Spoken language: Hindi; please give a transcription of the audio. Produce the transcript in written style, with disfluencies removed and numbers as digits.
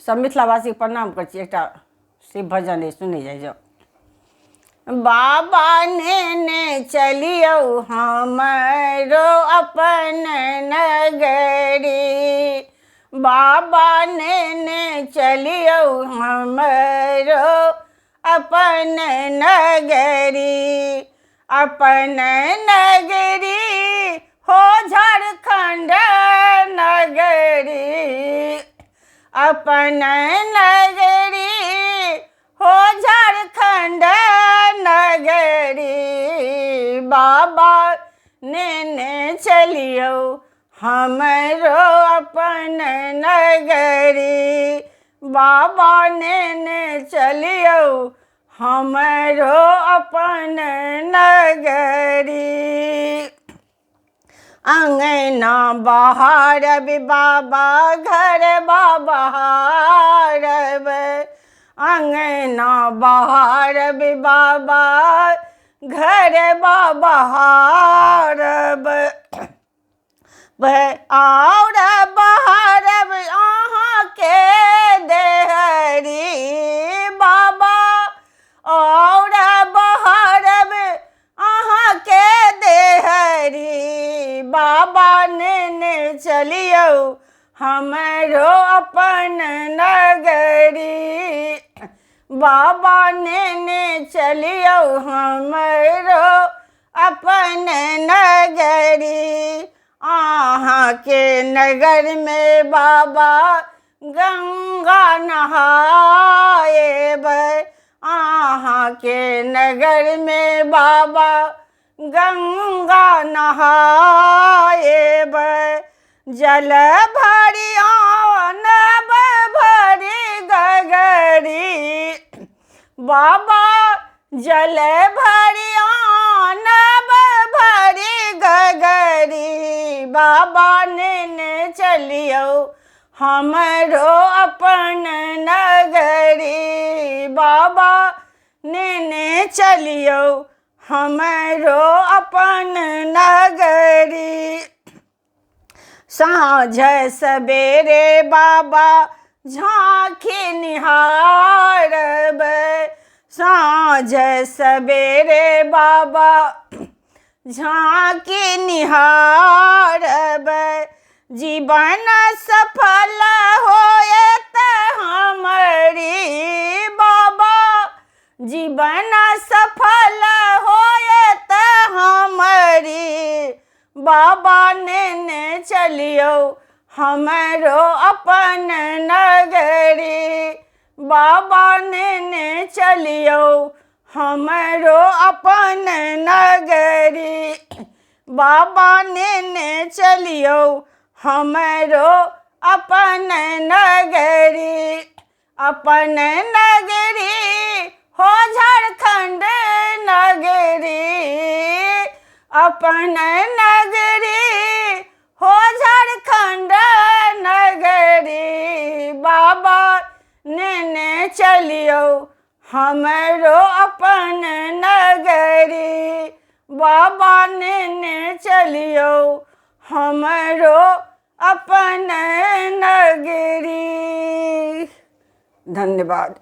सब मिथिलावासी प्रणाम कर छी। एकटा शिव भजन है, सुनी जाए जाओ। बाबा ने चलियो हमरो अपन नगरी, बाबा ने चलियो हमरो अपन नगरी, अपन नगरी हो झारखंड नगरी, अपन नगरी हो झारखंड नगरी, बाबा ने चलियो हमरो अपन नगरी, बाबा ने चलियो हमरो अपन नगरी। अंगना बहारब बाबा घर बहारब, अंगना बहारब बाबा घर बहारब, और बहारब अहाँ के देहरी बाबा, और बहारब अहाँ के देहरी, बाबा ने चलियो हमरो अपन नगरी, बाबा ने चलियो हमरो अपन नगरी। अहाँ के नगर में बाबा गंगा नहाएब, अहाँ के नगर में बाबा गंगा नहाएब, जल भरी आनब भरी गगरी, बाबा जल भरी आनब भरी गगरी, बाबा ने चलियो हमरो अपन नगरी, बाबा ने चलियो हमरो अपन नगरी। साँझ सवेरे बाबा झाँकी निहारब, साँझ सवेरे बाबा झाँकी निहारब, जीवन सफल होएत हमरी बाबा, जीवन सफल होएत हमरी, बाबा ने चलियो हमरो अपन नगरी, बाबा ने चलियो हमरो अपन नगरी, बाबा ने चलियो हमरो अपन नगरी, अपन नगरी हो झारखंड नगरी, अपन नगरी हो झारखंड नगरी, बाबा ने चलियो हमरो अपन नगरी, बाबा ने चलियो हमरो अपन नगरी। धन्यवाद।